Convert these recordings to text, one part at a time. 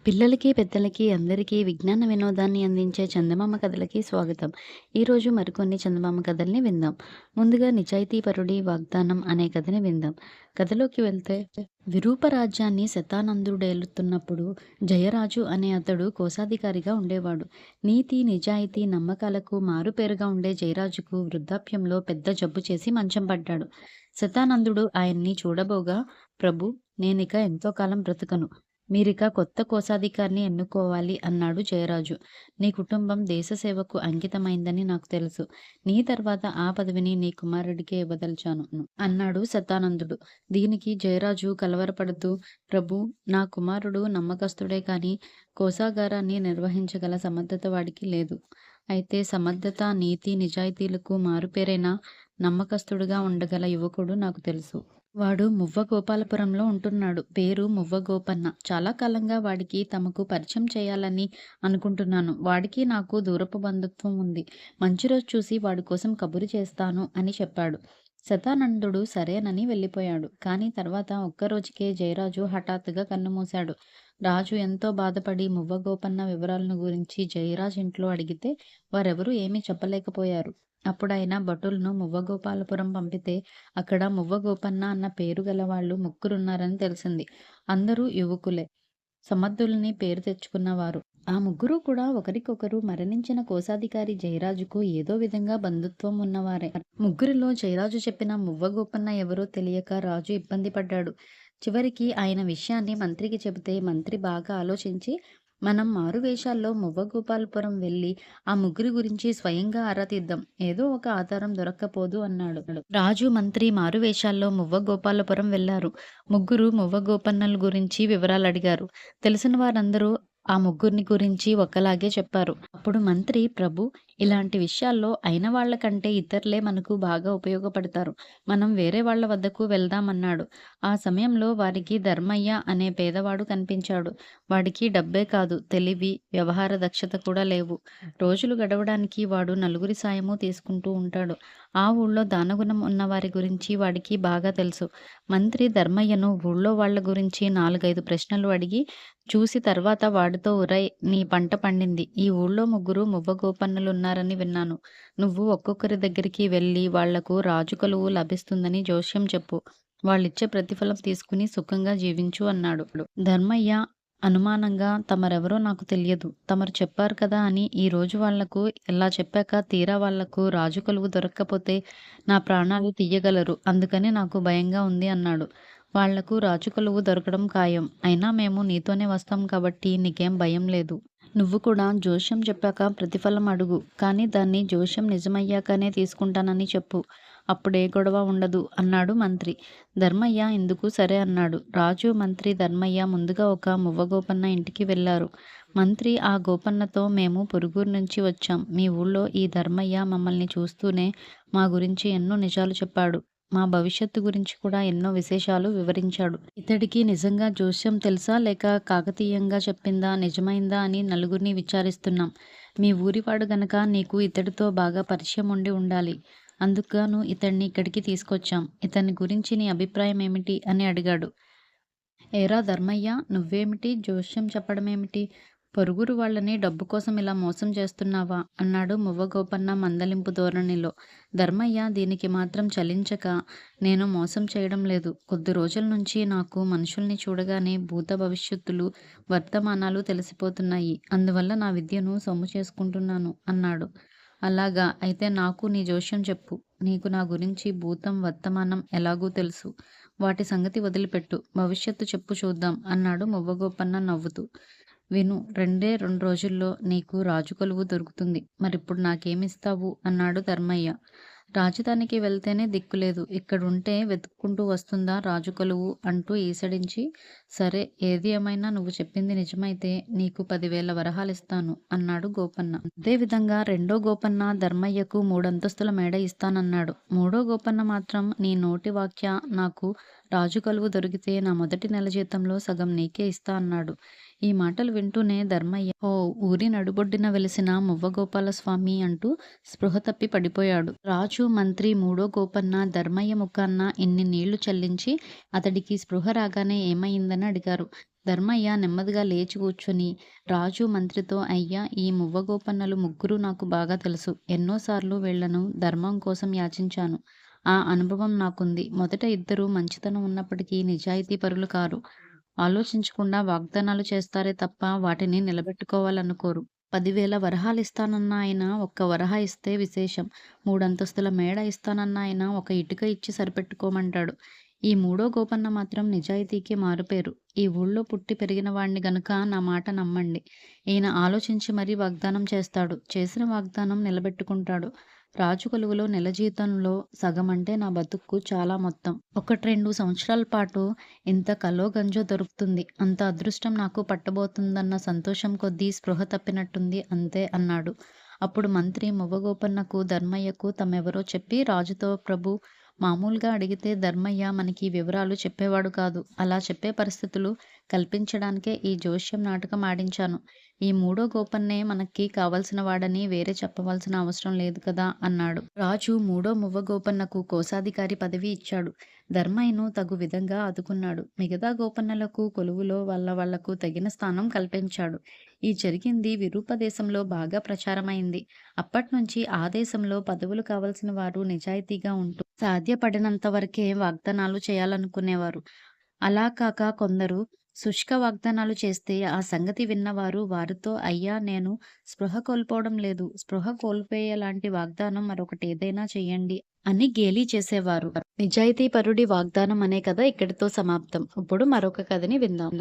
పిల్లలకి, పెద్దలకి అందరికీ విజ్ఞాన వినోదాన్ని అందించే చందమామ కథలకి స్వాగతం. ఈరోజు మరికొన్ని చందమామ కథల్ని విందాం. ముందుగా నిజాయితీపరుడి వాగ్దానం అనే కథని విందాం. కథలోకి వెళ్తే విరూప రాజ్యాన్ని శతానందుడేలుతున్నప్పుడు జయరాజు అనే అతడు కోశాధికారిగా ఉండేవాడు. నీతి, నిజాయితీ, నమ్మకాలకు మారుపేరుగా ఉండే జయరాజుకు వృద్ధాప్యంలో పెద్ద జబ్బు చేసి మంచం పడ్డాడు. శతానందుడు ఆయన్ని చూడబోగా, ప్రభూ, నేనిక ఎంతో కాలం బ్రతకను. మీరిక కొత్త కోశాధికారిని ఎన్నుకోవాలి అన్నాడు జయరాజు. నీ కుటుంబం దేశసేవకు అంకితమైందని నాకు తెలుసు. నీ తర్వాత ఆ పదవిని నీ కుమారుడికే ఇవ్వదలిచాను అన్నాడు శతానందుడు. దీనికి జయరాజు కలవరపడుతూ, ప్రభూ, నా కుమారుడు నమ్మకస్తుడే కాని కోశాగారాన్ని నిర్వహించగల సమర్థత వాడికి లేదు. అయితే సమర్థత, నీతి, నిజాయితీలకు మారుపేరైన నమ్మకస్తుడుగా ఉండగల యువకుడు నాకు తెలుసు. వాడు మువ్వ గోపాలపురంలో ఉంటున్నాడు. పేరు మువ్వ గోపన్న. చాలా కాలంగా వాడికి తమకు పరిచయం చేయాలని అనుకుంటున్నాను. వాడికి నాకు దూరపు బంధుత్వం ఉంది. మంచి రోజు చూసి వాడి కోసం కబురు చేస్తాను అని చెప్పాడు. శతానందుడు సరేనని వెళ్ళిపోయాడు. కానీ తర్వాత ఒక్కరోజుకే జయరాజు హఠాత్తుగా కన్నుమూశాడు. రాజు ఎంతో బాధపడి మువ్వ గోపన్న వివరాలను గురించి జయరాజు ఇంట్లో అడిగితే వారెవరూ ఏమీ చెప్పలేకపోయారు. అప్పుడాయన భటులను మువ్వగోపాలపురం పంపితే అక్కడ మువ్వగోపన్న అన్న పేరు గలవాళ్ళు ముగ్గురున్నారని తెలిసింది. అందరూ యువకులే, సమర్థులని పేరు తెచ్చుకున్నవారు. ఆ ముగ్గురు కూడా ఒకరికొకరు మరణించిన కోశాధికారి జయరాజుకు ఏదో విధంగా బంధుత్వం ఉన్నవారే. ముగ్గురిలో జయరాజు చెప్పిన మువ్వగోపన్న ఎవరో తెలియక రాజు ఇబ్బంది పడ్డాడు. చివరికి ఆయన విషయాన్ని మంత్రికి చెబితే మంత్రి బాగా ఆలోచించి, మనం మారువేషాల్లో మువ్వగోపాలపురం వెళ్ళి ఆ ముగ్గురి గురించి స్వయంగా ఆరా తీద్దాం. ఏదో ఒక ఆధారం దొరక్కపోదు అన్నాడు. రాజు, మంత్రి మారువేషాల్లో మువ్వగోపాలపురం వెళ్లారు. ముగ్గురు మువ్వగోపన్నల గురించి వివరాలు అడిగారు. తెలిసిన వారందరూ ఆ ముగ్గురిని గురించి ఒకలాగే చెప్పారు. అప్పుడు మంత్రి, ప్రభు, ఇలాంటి విషయాల్లో అయిన వాళ్ళ కంటే ఇతరులే మనకు బాగా ఉపయోగపడతారు. మనం వేరే వాళ్ళ వద్దకు వెళ్దామన్నాడు. ఆ సమయంలో వారికి ధర్మయ్య అనే పేదవాడు కనిపించాడు. వాడికి డబ్బే కాదు, తెలివి, వ్యవహార దక్షత కూడా లేవు. రోజులు గడవడానికి వాడు నలుగురి సాయము తీసుకుంటూ ఉంటాడు. ఆ ఊళ్ళో దానగుణం ఉన్నవారి గురించి వాడికి బాగా తెలుసు. మంత్రి ధర్మయ్యను ఊళ్ళో వాళ్ళ గురించి 4-5 ప్రశ్నలు అడిగి చూసి తర్వాత వాడితో, ఉరై, నీ పంట పండింది. ఈ ఊళ్ళో ముగ్గురు మువ్వగోపన్నులున్నారని విన్నాను. నువ్వు ఒక్కొక్కరి దగ్గరికి వెళ్ళి వాళ్లకు రాజు కొలువు లభిస్తుందని జోస్యం చెప్పు. వాళ్ళిచ్చే ప్రతిఫలం తీసుకుని సుఖంగా జీవించు అన్నాడు. ధర్మయ్య అనుమానంగా, తమరెవరో నాకు తెలియదు. తమరు చెప్పారు కదా అని ఈ రోజు వాళ్లకు ఇలా చెప్పాక తీరా వాళ్లకు రాజు కొలువు దొరక్కపోతే నా ప్రాణాలు తీయగలరు. అందుకని నాకు భయంగా ఉంది అన్నాడు. వాళ్లకు రాజు కొలువు దొరకడం ఖాయం. అయినా మేము నీతోనే వస్తాం కాబట్టి నీకేం భయం లేదు. నువ్వు కూడా జోస్యం చెప్పాక ప్రతిఫలం అడుగు. కానీ దాన్ని జోస్యం నిజమయ్యాకనే తీసుకుంటానని చెప్పు. అప్పుడే గొడవ ఉండదు అన్నాడు మంత్రి. ధర్మయ్య ఇందుకు సరే అన్నాడు. రాజు, మంత్రి, ధర్మయ్య ముందుగా ఒక మువ్వగోపన్న ఇంటికి వెళ్లారు. మంత్రి ఆ గోపన్నతో, మేము పొరుగురు నుంచి వచ్చాం. మీ ఊళ్ళో ఈ ధర్మయ్య మమ్మల్ని చూస్తూనే మా గురించి ఎన్నో నిజాలు చెప్పాడు. మా భవిష్యత్తు గురించి కూడా ఎన్నో విశేషాలు వివరించాడు. ఇతడికి నిజంగా జోస్యం తెలుసా లేక కాకతీయంగా చెప్పిందా, నిజమైందా అని నలుగురిని విచారిస్తున్నాం. మీ ఊరివాడు గనక నీకు ఇతడితో బాగా పరిచయం ఉండి ఉండాలి. అందుకుగాను ఇతడిని ఇక్కడికి తీసుకొచ్చాం. ఇతని గురించి నీ అభిప్రాయం ఏమిటి అని అడిగాడు. ఏరా ధర్మయ్య, నువ్వేమిటి జోస్యం చెప్పడమేమిటి? పొరుగురు వాళ్ళని డబ్బు కోసం ఇలా మోసం చేస్తున్నావా అన్నాడు మువ్వగోపన్న మందలింపు ధోరణిలో. ధర్మయ్య దీనికి మాత్రం చలించక, నేను మోసం చేయడం లేదు. కొద్ది రోజుల నుంచి నాకు మనుషుల్ని చూడగానే భూత భవిష్యత్తులు, వర్తమానాలు తెలిసిపోతున్నాయి. అందువల్ల నా విద్యను సొమ్ము చేసుకుంటున్నాను అన్నాడు. అలాగా, అయితే నాకు నీ జోస్యం చెప్పు. నీకు నా గురించి భూతం, వర్తమానం ఎలాగూ తెలుసు. వాటి సంగతి వదిలిపెట్టు. భవిష్యత్తు చెప్పు చూద్దాం అన్నాడు మువ్వగోపన్న నవ్వుతూ. విను, 2 రోజుల్లో నీకు రాజు కొలువు దొరుకుతుంది. మరిప్పుడు నాకేమిస్తావు అన్నాడు ధర్మయ్య. రాజధానికి వెళ్తేనే దిక్కులేదు. ఇక్కడుంటే వెతుక్కుంటూ వస్తుందా రాజు కొలువు అంటూ ఈసడించి, సరే, ఏది ఏమైనా నువ్వు చెప్పింది నిజమైతే నీకు 10,000 వరహాలిస్తాను అన్నాడు గోపన్న. అదేవిధంగా రెండో గోపన్న ధర్మయ్యకు 3 అంతస్తుల మేడ ఇస్తానన్నాడు. మూడో గోపన్న మాత్రం, నీ నోటి వాక్య నాకు రాజు కొలువు దొరికితే నా మొదటి నెల జీతంలో సగం నీకే ఇస్తా అన్నాడు. ఈ మాటలు వింటూనే ధర్మయ్య ఓ ఊరి నడుబొడ్డున వెలిసిన మువ్వగోపాలస్వామి అంటూ స్పృహ తప్పి పడిపోయాడు. రాజు, మంత్రి, మూడో గోపన్న ధర్మయ్య ముఖాన ఇన్ని నీళ్లు చల్లించి అతడికి స్పృహ రాగానే ఏమయిందని అడిగారు. ధర్మయ్య నెమ్మదిగా లేచి కూర్చొని రాజు, మంత్రితో అయ్యా, ఈ మువ్వగోపన్నలు ముగ్గురు నాకు బాగా తెలుసు. ఎన్నోసార్లు వీళ్లను ధర్మం కోసం యాచించాను. ఆ అనుభవం నాకుంది. మొదట ఇద్దరు మంచితనం ఉన్నప్పటికీ నిజాయితీ పరులు కారు. ఆలోచించకుండా వాగ్దానాలు చేస్తారే తప్ప వాటిని నిలబెట్టుకోవాలనుకోరు. 10,000 వరహాలిస్తానన్న ఆయన ఒక్క వరహా ఇస్తే విశేషం. మూడంతస్తుల మేడ ఇస్తానన్న ఆయన ఒక ఇటుక ఇచ్చి సరిపెట్టుకోమంటాడు. ఈ మూడో గోపన్న మాత్రం నిజాయితీకి మారుపేరు. ఈ ఊళ్ళో పుట్టి పెరిగిన వాణ్ణి గనుక నా మాట నమ్మండి. ఈయన ఆలోచించి మరీ వాగ్దానం చేస్తాడు. చేసిన వాగ్దానం నిలబెట్టుకుంటాడు. రాజు కొలువులో నెల జీతంలో సగమంటే నా బతుక్కు చాలా మొత్తం. 1-2 సంవత్సరాల పాటు ఇంత కలో గంజో దొరుకుతుంది. అంత అదృష్టం నాకు పట్టబోతుందన్న సంతోషం కొద్దీ స్పృహ తప్పినట్టుంది అంతే అన్నాడు. అప్పుడు మంత్రి మువ్వగోపన్నకు, ధర్మయ్యకు తమెవరో చెప్పి రాజుతో ప్రభూ, మామూలుగా అడిగితే ధర్మయ్య మనకి వివరాలు చెప్పేవాడు కాదు. అలా చెప్పే పరిస్థితులు కల్పించడానికే ఈ జోస్యం నాటకం ఆడించాను. ఈ మూడో గోపన్నే మనకి కావలసిన వాడని వేరే చెప్పవలసిన అవసరం లేదు కదా అన్నాడు. రాజు మూడో మువ్వగోపన్నకు కోశాధికారి పదవి ఇచ్చాడు. ధర్మయ్యను తగు విధంగా ఆదుకున్నాడు. మిగతా గోపన్నలకు కొలువులో వాళ్లకు తగిన స్థానం కల్పించాడు. ఈ జరిగింది విరూప దేశంలో బాగా ప్రచారమైంది. అప్పట్నుంచి ఆ దేశంలో పదవులు కావలసిన వారు నిజాయితీగా ఉంటూ సాధ్యపడినంత వరకే వాగ్దానాలు చేయాలనుకునేవారు. అలా కాక కొందరు శుష్క వాగ్దానాలు చేస్తే ఆ సంగతి విన్నవారు వారితో అయ్యా, నేను స్పృహ కోల్పోవడం లేదు. స్పృహ కోల్పోయేలాంటి వాగ్దానం మరొకటేదైనా చెయ్యండి అని గేలి చేసేవారు. నిజాయితీపరుడి వాగ్దానం అనే కథ ఇక్కడితో సమాప్తం. ఇప్పుడు మరొక కథని విందాం.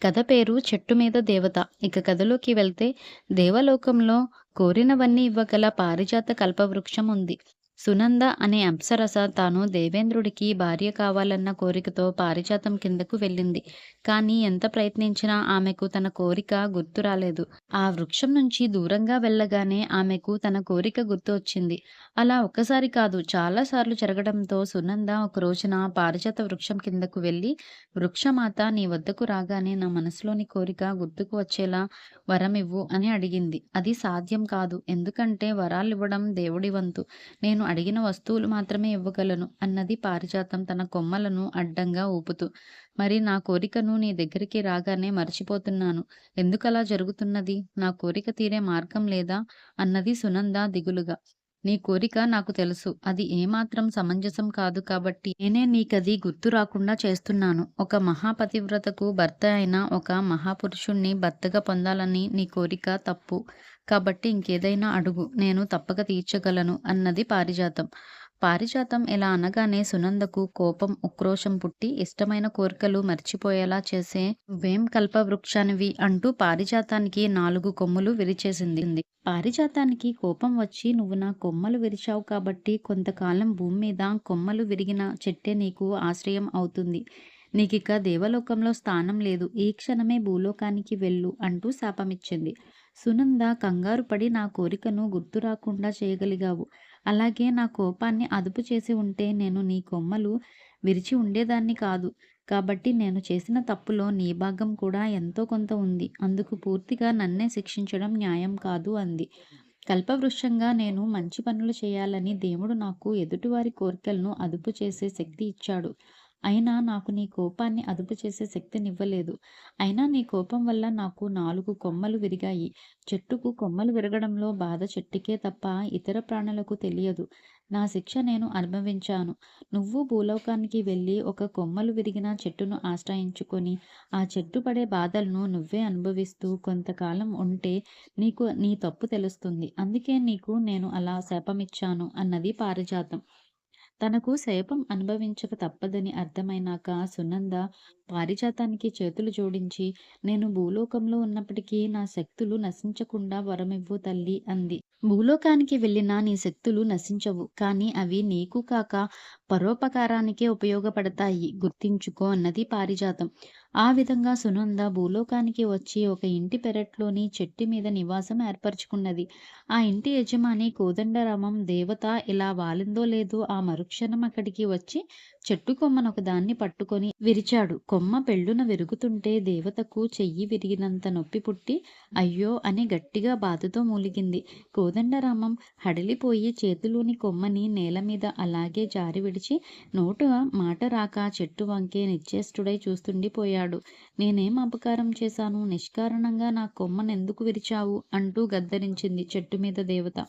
కథ పేరు చెట్టు మీద దేవత. ఇక కథలోకి వెళ్తే, దేవలోకంలో కోరినవన్నీ ఇవ్వగల పారిజాత కల్పవృక్షం ఉంది. సునంద అనే అప్సరస తాను దేవేంద్రుడికి భార్య కావాలన్న కోరికతో పారిజాతం కిందకు వెళ్ళింది. కానీ ఎంత ప్రయత్నించినా ఆమెకు తన కోరిక గుర్తు రాలేదు. ఆ వృక్షం నుంచి దూరంగా వెళ్ళగానే ఆమెకు తన కోరిక గుర్తు వచ్చింది. అలా ఒక్కసారి కాదు, చాలాసార్లు జరగడంతో సునంద ఒక రోజున పారిజాత వృక్షం కిందకు వెళ్ళి, వృక్షమాత, నీ వద్దకు రాగానే నా మనసులోని కోరిక గుర్తుకు వచ్చేలా వరమివ్వు అని అడిగింది. అది సాధ్యం కాదు, ఎందుకంటే వరాలివ్వడం దేవుడి వంతు. నేను అడిగిన వస్తువులు మాత్రమే ఇవ్వగలను అన్నది పారిజాతం తన కొమ్మలను అడ్డంగా ఊపుతూ. మరి నా కోరికను నీ దగ్గరికి రాగానే మర్చిపోతున్నాను. ఎందుకలా జరుగుతున్నది? నా కోరిక తీరే మార్గం లేదా అన్నది సునంద దిగులుగా. నీ కోరిక నాకు తెలుసు. అది ఏమాత్రం సమంజసం కాదు కాబట్టి నేనే నీకది గుర్తు రాకుండా చేస్తున్నాను. ఒక మహాపతివ్రతకు భర్త అయిన ఒక మహాపురుషుణ్ణి భర్తగా పొందాలని నీ కోరిక తప్పు. కాబట్టి ఇంకేదైనా అడుగు, నేను తప్పక తీర్చగలను అన్నది పారిజాతం. పారిజాతం ఇలా అనగానే సునందకు కోపం, ఉక్రోషం పుట్టి ఇష్టమైన కోరికలు మర్చిపోయేలా చేసే వేం కల్పవృక్షానివి అంటూ పారిజాతానికి 4 కొమ్ములు విరిచేసింది. పారిజాతానికి కోపం వచ్చి, నువ్వు నా కొమ్మలు విరిచావు కాబట్టి కొంతకాలం భూమి మీద కొమ్మలు విరిగిన చెట్టే నీకు ఆశ్రయం అవుతుంది. నీకిక దేవలోకంలో స్థానం లేదు. ఈ క్షణమే భూలోకానికి వెళ్ళు అంటూ శాపమిచ్చింది. సునంద కంగారు పడి, నా కోరికను గుర్తు రాకుండా చేయగలిగావు. అలాగే నా కోపాన్ని అదుపు చేసి ఉంటే నేను నీ కొమ్మలు విరిచి ఉండేదాన్ని కాదు. కాబట్టి నేను చేసిన తప్పులో నీ భాగం కూడా ఎంతో కొంత ఉంది. అందుకు పూర్తిగా నన్నే శిక్షించడం న్యాయం కాదు అంది. కల్పవృక్షంగా నేను మంచి పనులు చేయాలని దేవుడు నాకు ఎదుటివారి కోరికలను అదుపు చేసే శక్తి ఇచ్చాడు. అయినా నాకు నీ కోపాన్ని అదుపు చేసే శక్తినివ్వలేదు. అయినా నీ కోపం వల్ల నాకు 4 కొమ్మలు విరిగాయి. చెట్టుకు కొమ్మలు విరగడంలో బాధ చెట్టుకే తప్ప ఇతర ప్రాణులకు తెలియదు. నా శిక్ష నేను అనుభవించాను. నువ్వు భూలోకానికి వెళ్ళి ఒక కొమ్మలు విరిగిన చెట్టును ఆశ్రయించుకొని ఆ చెట్టు పడే బాధలను నువ్వే అనుభవిస్తూ కొంతకాలం ఉంటే నీకు నీ తప్పు తెలుస్తుంది. అందుకే నీకు నేను అలా శాపమిచ్చాను అన్నది పారిజాతం. తనకు శాపం అనుభవించక తప్పదని అర్థమైనాక సునంద పారిజాతానికి చేతులు జోడించి, నేను భూలోకంలో ఉన్నప్పటికీ నా శక్తులు నశించకుండా వరమివ్వు తల్లి అంది. భూలోకానికి వెళ్ళినా నీ శక్తులు నశించవు. కానీ అవి నీకు కాక పరోపకారానికే ఉపయోగపడతాయి, గుర్తించుకో అన్నది పారిజాతం. ఆ విధంగా సునంద భూలోకానికి వచ్చి ఒక ఇంటి పెరట్లోని చెట్టు మీద నివాసం ఏర్పరచుకున్నది. ఆ ఇంటి యజమాని కోదండరామం దేవత ఇలా వాలిందో లేదో ఆ మరుక్షణం అక్కడికి వచ్చి చెట్టు కొమ్మనొకదాన్ని పట్టుకొని విరిచాడు. కొమ్మ పెళ్ళున విరుగుతుంటే దేవతకు చెయ్యి విరిగినంత నొప్పి పుట్టి అయ్యో అని గట్టిగా బాధతో మూలిగింది. కోదండరామం హడలిపోయి చేతిలోని కొమ్మని నేలమీద అలాగే జారి విడిచి నోట మాట రాక చెట్టు వంకే నిశ్చేష్టుడై చూస్తుండిపోయాడు. నేనేం అపకారం చేశాను? నిష్కారణంగా నా కొమ్మనెందుకు విరిచావు? అంటూ గద్దరించింది చెట్టు మీద దేవత.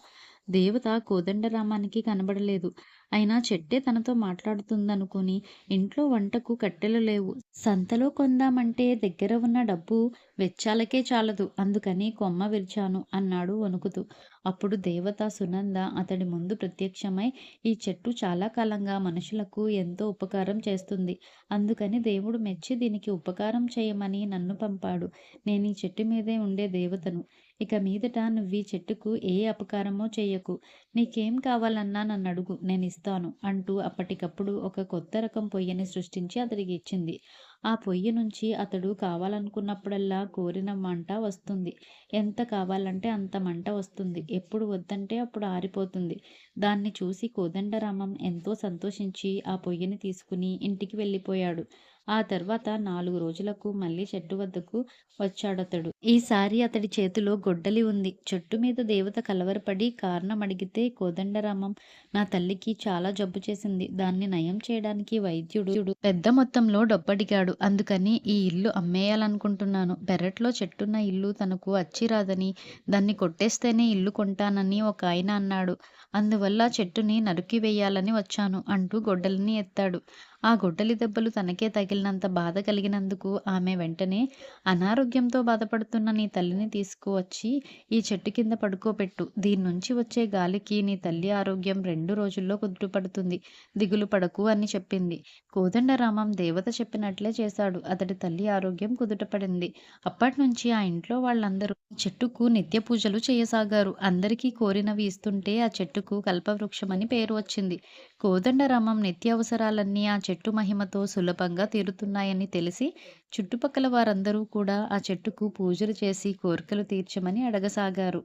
దేవత కోదండరామానికి కనబడలేదు. అయినా చెట్టే తనతో మాట్లాడుతుందనుకుని ఇంట్లో వంటకు కట్టెలు లేవు. సంతలో కొందామంటే దగ్గర ఉన్న డబ్బు వెచ్చాలకే చాలదు. అందుకని కొమ్మ విరిచాను అన్నాడు వణుకుతూ. అప్పుడు దేవత సునంద అతడి ముందు ప్రత్యక్షమై ఈ చెట్టు చాలా కాలంగా మనుషులకు ఎంతో ఉపకారం చేస్తుంది. అందుకని దేవుడు మెచ్చి దీనికి ఉపకారం చేయమని నన్ను పంపాడు. నేను ఈ చెట్టు మీదే ఉండే దేవతను. ఇక మీదట నువ్వీ చెట్టుకు ఏ అపకారమో చెయ్యకు. నీకేం కావాలన్నా నన్నడుగు, నేనిస్తాను అంటూ అప్పటికప్పుడు ఒక కొత్త రకం పొయ్యిని సృష్టించి అతడికి ఇచ్చింది. ఆ పొయ్యి నుంచి అతడు కావాలనుకున్నప్పుడల్లా కోరిన మంట వస్తుంది. ఎంత కావాలంటే అంత మంట వస్తుంది. ఎప్పుడు వద్దంటే అప్పుడు ఆరిపోతుంది. దాన్ని చూసి కోదండరామం ఎంతో సంతోషించి ఆ పొయ్యిని తీసుకుని ఇంటికి వెళ్ళిపోయాడు. ఆ తర్వాత 4 రోజులకు మళ్ళీ చెట్టు వద్దకు వచ్చాడతడు. ఈసారి అతడి చేతిలో గొడ్డలి ఉంది. చెట్టు మీద దేవత కలవరపడి కారణమడిగితే కోదండరామం నా తల్లికి చాలా జబ్బు చేసింది. దాన్ని నయం చేయడానికి వైద్యుడు పెద్ద మొత్తంలో డబ్బడిగాడు. అందుకని ఈ ఇల్లు అమ్మేయాలనుకుంటున్నాను. పెరట్లో చెట్టున్న ఇల్లు తనకు అచ్చిరాదని, దాన్ని కొట్టేస్తేనే ఇల్లు కొంటానని ఒకాయన అన్నాడు. అందువల్ల చెట్టుని నరికివేయాలని వచ్చాను అంటూ గొడ్డలిని ఎత్తాడు. ఆ గొడ్డలి దెబ్బలు తనకే తగిలినంత బాధ కలిగినందుకు ఆమె వెంటనే అనారోగ్యంతో బాధపడుతున్న నీ తల్లిని తీసుకువచ్చి ఈ చెట్టు కింద పడుకోబెట్టు. దీన్నుంచి వచ్చే గాలికి నీ తల్లి ఆరోగ్యం 2 రోజుల్లో కుదుటపడుతుంది. దిగులు పడకు అని చెప్పింది. కోదండరామం దేవత చెప్పినట్లే చేశాడు. అతడి తల్లి ఆరోగ్యం కుదుటపడింది. అప్పట్నుంచి ఆ ఇంట్లో వాళ్ళందరూ చెట్టుకు నిత్య పూజలు చేయసాగారు. అందరికీ కోరినవి ఇస్తుంటే ఆ చెట్టుకు కల్పవృక్షమని పేరు వచ్చింది. కోదండరామం నిత్యావసరాలన్నీ ఆ చెట్టు మహిమతో సులభంగా తీరుతున్నాయని తెలిసి చుట్టుపక్కల వారందరూ కూడా ఆ చెట్టుకు పూజలు చేసి కోరికలు తీర్చమని అడగసాగారు.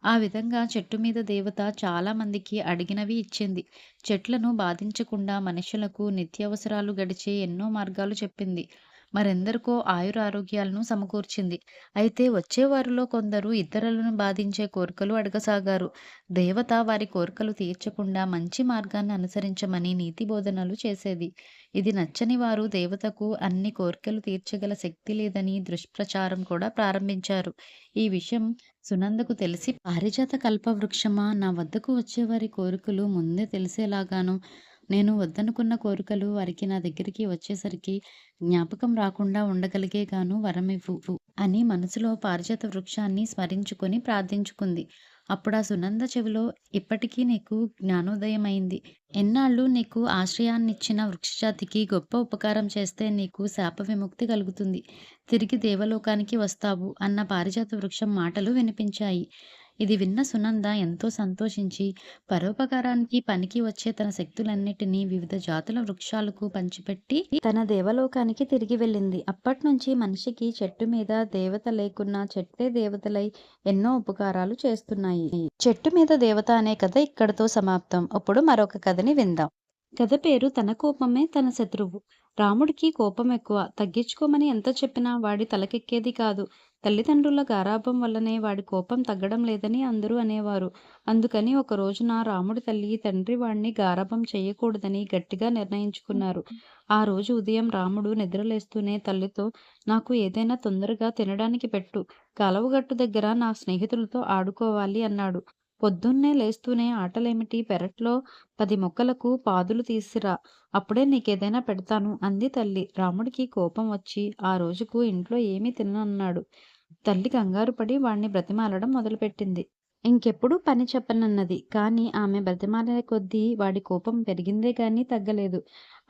ఆ విధంగా చెట్టు మీద దేవత చాలా మందికి అడిగినవి ఇచ్చింది. చెట్లను బాధించకుండా మనుషులకు నిత్యావసరాలు గడిచే ఎన్నో మార్గాలు చెప్పింది. మరెందరికో ఆయురారోగ్యాలను సమకూర్చింది. అయితే వచ్చేవారిలో కొందరు ఇతరులను బాధించే కోరికలు అడగసాగారు. దేవత వారి కోరికలు తీర్చకుండా మంచి మార్గాన్ని అనుసరించమని నీతి బోధనలు చేసేది. ఇది నచ్చని వారు దేవతకు అన్ని కోరికలు తీర్చగల శక్తి లేదని దుష్ప్రచారం కూడా ప్రారంభించారు. ఈ విషయం సునందకు తెలిసి పారిజాత కల్పవృక్షమా, నా వద్దకు వచ్చేవారి కోరికలు ముందే తెలిసేలాగాను, నేను వద్దనుకున్న కోరికలు వారికి నా దగ్గరికి వచ్చేసరికి జ్ఞాపకం రాకుండా ఉండగలిగేగాను వరమివ్వు అని మనసులో పారిజాత వృక్షాన్ని స్మరించుకొని ప్రార్థించుకుంది. అప్పుడా సునంద చెవిలో ఇప్పటికీ నీకు జ్ఞానోదయమైంది. ఎన్నాళ్ళు నీకు ఆశ్రయాన్నిచ్చిన వృక్షజాతికి గొప్ప ఉపకారం చేస్తే నీకు శాప విముక్తి కలుగుతుంది. తిరిగి దేవలోకానికి వస్తావు అన్న పారిజాత వృక్షం మాటలు వినిపించాయి. ఇది విన్న సునంద ఎంతో సంతోషించి పరోపకారానికి పనికి వచ్చే తన శక్తులన్నిటినీ వివిధ జాతుల వృక్షాలకు పంచిపెట్టి తన దేవలోకానికి తిరిగి వెళ్ళింది. అప్పట్నుంచి మనిషికి చెట్టు మీద దేవత లేకున్నా చెట్టే దేవతలై ఎన్నో ఉపకారాలు చేస్తున్నాయి. చెట్టు మీద దేవత అనే కథ ఇక్కడితో సమాప్తం. ఇప్పుడు మరొక కథని విందాం. కథ పేరు తన కోపమే తన శత్రువు. రాముడికి కోపం ఎక్కువ. తగ్గించుకోమని ఎంత చెప్పినా వాడి తలకెక్కేది కాదు. తల్లిదండ్రుల గారాబం వల్లనే వాడి కోపం తగ్గడం లేదని అందరూ అనేవారు. అందుకని ఒక రోజున రాముడి తల్లి తండ్రి వాడిని గారాబం చెయ్యకూడదని గట్టిగా నిర్ణయించుకున్నారు. ఆ రోజు ఉదయం రాముడు నిద్రలేస్తూనే తల్లితో నాకు ఏదైనా తొందరగా తినడానికి పెట్టు. కాలువగట్టు దగ్గర నా స్నేహితులతో ఆడుకోవాలి అన్నాడు. పొద్దున్నే లేస్తూనే ఆటలేమిటి, పెరట్లో 10 మొక్కలకు పాదులు తీసిరా, అప్పుడే నీకేదైనా పెడతాను అంది తల్లి. రాముడికి కోపం వచ్చి ఆ రోజుకు ఇంట్లో ఏమీ తిననన్నాడు. తల్లి కంగారు పడి వాణ్ణి బ్రతిమాలడం మొదలుపెట్టింది. ఇంకెప్పుడు పని చెప్పనన్నది. కానీ ఆమె బ్రతిమాలిన కొద్దీ వాడి కోపం పెరిగిందే గాని తగ్గలేదు.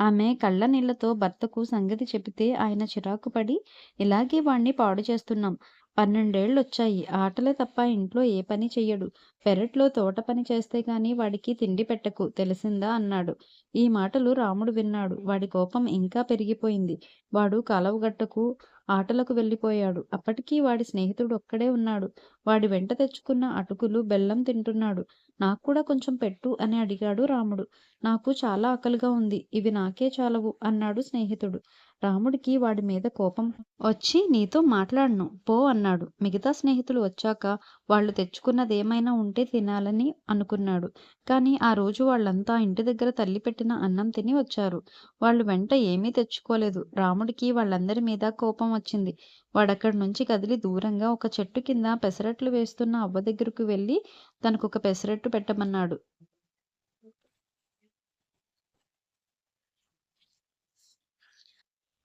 ఆమె కళ్ళ నీళ్లతో భర్తకు సంగతి చెబితే ఆయన చిరాకు పడి, ఇలాగే వాణ్ణి పాడు చేస్తున్నాం. 12 ఆటలే తప్ప ఇంట్లో ఏ పని చెయ్యడు. పెరట్లో తోట పని చేస్తే గాని వాడికి తిండి పెట్టకు తెలిసిందా అన్నాడు. ఈ మాటలు రాముడు విన్నాడు. వాడి కోపం ఇంకా పెరిగిపోయింది. వాడు కాలవగట్టుకు ఆటలకు వెళ్ళిపోయాడు. అప్పటికి వాడి స్నేహితుడు ఒక్కడే ఉన్నాడు. వాడి వెంట తెచ్చుకున్న అటుకులు, బెల్లం తింటున్నాడు. నాక్కూడా కొంచెం పెట్టు అని అడిగాడు రాముడు. నాకు చాలా ఆకలిగా ఉంది. ఇవి నాకే చాలవు అన్నాడు స్నేహితుడు. రాముడికి వాడి మీద కోపం వచ్చి నీతో మాట్లాడను పో అన్నాడు. మిగతా స్నేహితులు వచ్చాక వాళ్ళు తెచ్చుకున్నదేమైనా ఉంటే తినాలని అనుకున్నాడు. కానీ ఆ రోజు వాళ్ళంతా ఇంటి దగ్గర తల్లి పెట్టిన అన్నం తిని వచ్చారు. వాళ్ళు వెంట ఏమీ తెచ్చుకోలేదు. రాముడికి వాళ్ళందరి మీద కోపం వచ్చింది. వాడక్కడి నుంచి కదిలి దూరంగా ఒక చెట్టు కింద పెసరట్లు వేస్తున్న అవ్వ దగ్గరకు వెళ్ళి తనకొక పెసరట్టు పెట్టమన్నాడు.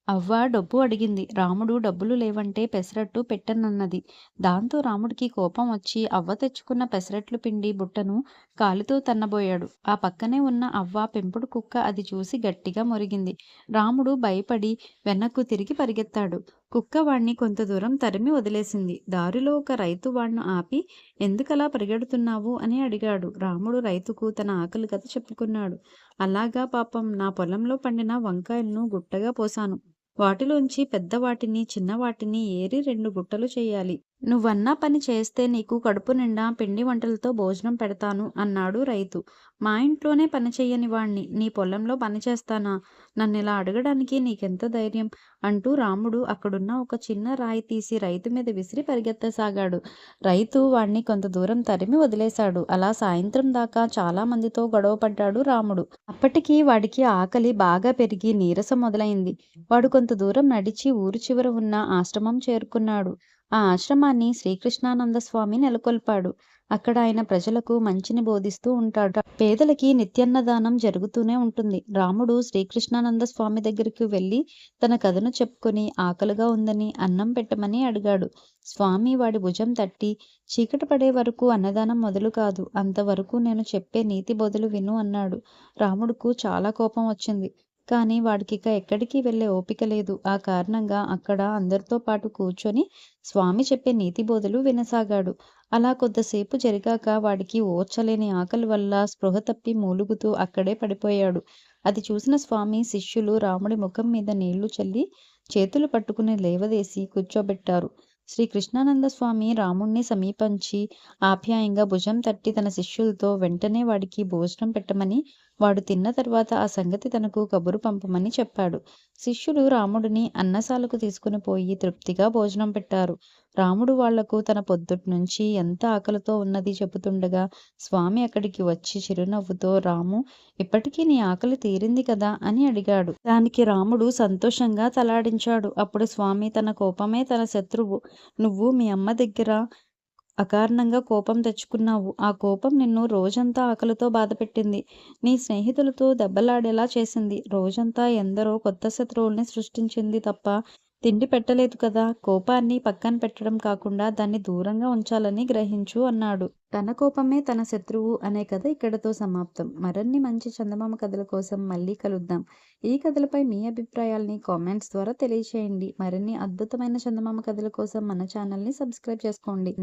అవ్వ డబ్బు అడిగింది. రాముడు డబ్బులు లేవంటే పెసరట్టు పెట్టనన్నది. దాంతో రాముడికి కోపం వచ్చి అవ్వ తెచ్చుకున్న పెసరట్లు పిండి బుట్టను కాలితో తన్నబోయాడు. ఆ పక్కనే ఉన్న అవ్వ పెంపుడు కుక్క అది చూసి గట్టిగా మొరిగింది. రాముడు భయపడి వెనక్కు తిరిగి పరిగెత్తాడు. కుక్క వాణ్ణి కొంత దూరం తరిమి వదిలేసింది. దారిలో ఒక రైతు వాణ్ణి ఆపి ఎందుకలా పరిగెడుతున్నావు అని అడిగాడు. రాముడు రైతుకు తన ఆకలి కథ చెప్పుకున్నాడు. అలాగా పాపం నా పొలంలో పండిన వంకాయలను గుట్టగా పోశాను. వాటిలోంచి పెద్దవాటిని, చిన్నవాటిని ఏరి 2 గుట్టలు చెయ్యాలి. నువ్వన్న పని చేస్తే నీకు కడుపు నిండా పిండి వంటలతో భోజనం పెడతాను అన్నాడు రైతు. మా ఇంట్లోనే పని చెయ్యని వాణ్ణి నీ పొలంలో పని చేస్తానా? నన్నిలా అడగడానికి నీకెంత ధైర్యం? అంటూ రాముడు అక్కడున్న ఒక చిన్న రాయి తీసి రైతు మీద విసిరి పరిగెత్తసాగాడు. రైతు వాణ్ణి కొంత దూరం తరిమి వదిలేశాడు. అలా సాయంత్రం దాకా చాలా మందితో గొడవపడ్డాడు రాముడు. అప్పటికి వాడికి ఆకలి బాగా పెరిగి నీరసం మొదలైంది. వాడు కొంత దూరం నడిచి ఊరు చివర ఉన్న ఆశ్రమం చేరుకున్నాడు. ఆ ఆశ్రమాన్ని శ్రీకృష్ణానంద స్వామి నెలకొల్పాడు. అక్కడ ఆయన ప్రజలకు మంచిని బోధిస్తూ ఉంటాడు. పేదలకి నిత్యాన్నదానం జరుగుతూనే ఉంటుంది. రాముడు శ్రీకృష్ణానంద స్వామి దగ్గరికి వెళ్ళి తన కథను చెప్పుకొని ఆకలిగా ఉందని అన్నం పెట్టమని అడిగాడు. స్వామి వాడి భుజం తట్టి చీకటి పడే వరకు అన్నదానం మొదలు కాదు. అంతవరకు నేను చెప్పే నీతి బోధలు విను అన్నాడు. రాముడుకు చాలా కోపం వచ్చింది. కానీ వాడికిక ఎక్కడికి వెళ్ళే ఓపిక లేదు. ఆ కారణంగా అక్కడ అందరితో పాటు కూర్చొని స్వామి చెప్పే నీతి బోధలు వినసాగాడు. అలా కొద్దిసేపు జరిగాక వాడికి ఓర్చలేని ఆకలి వల్ల స్పృహ తప్పి మూలుగుతూ అక్కడే పడిపోయాడు. అది చూసిన స్వామి శిష్యులు రాముడి ముఖం మీద నీళ్లు చల్లి చేతులు పట్టుకుని లేవదీసి కూర్చోబెట్టారు. శ్రీ కృష్ణానంద స్వామి రాముణ్ణి సమీపించి ఆప్యాయంగా భుజం తట్టి తన శిష్యులతో వెంటనే వాడికి భోజనం పెట్టమని, వాడు తిన్న తర్వాత ఆ సంగతి తనకు కబురు పంపమని చెప్పాడు. శిష్యులు రాముడిని అన్నశాలకు తీసుకుని పోయి తృప్తిగా భోజనం పెట్టారు. రాముడు వాళ్లకు తన పొద్దుట్నుంచి ఎంత ఆకలితో ఉన్నది చెబుతుండగా స్వామి అక్కడికి వచ్చి చిరునవ్వుతో రాము ఇప్పటికీ నీ ఆకలి తీరింది కదా అని అడిగాడు. దానికి రాముడు సంతోషంగా తలాడించాడు. అప్పుడు స్వామి తన కోపమే తన శత్రువు. నువ్వు మీ అమ్మ దగ్గర అకారణంగా కోపం తెచ్చుకున్నావు. ఆ కోపం నిన్ను రోజంతా ఆకలితో బాధపెట్టింది. నీ స్నేహితులతో దెబ్బలాడేలా చేసింది. రోజంతా ఎందరో కొత్త శత్రువుల్ని సృష్టించింది తప్ప తిండి పెట్టలేదు కదా! కోపాన్ని పక్కన పెట్టడం కాకుండా దాన్ని దూరంగా ఉంచాలని గ్రహించు అన్నాడు. తన కోపమే తన శత్రువు అనే కథ ఇక్కడితో సమాప్తం. మరిన్ని మంచి చందమామ కథల కోసం మళ్ళీ కలుద్దాం. ఈ కథలపై మీ అభిప్రాయాల్ని కామెంట్స్ ద్వారా తెలియచేయండి. మరిన్ని అద్భుతమైన చందమామ కథల కోసం మన ఛానల్‌ని సబ్స్క్రైబ్ చేసుకోండి.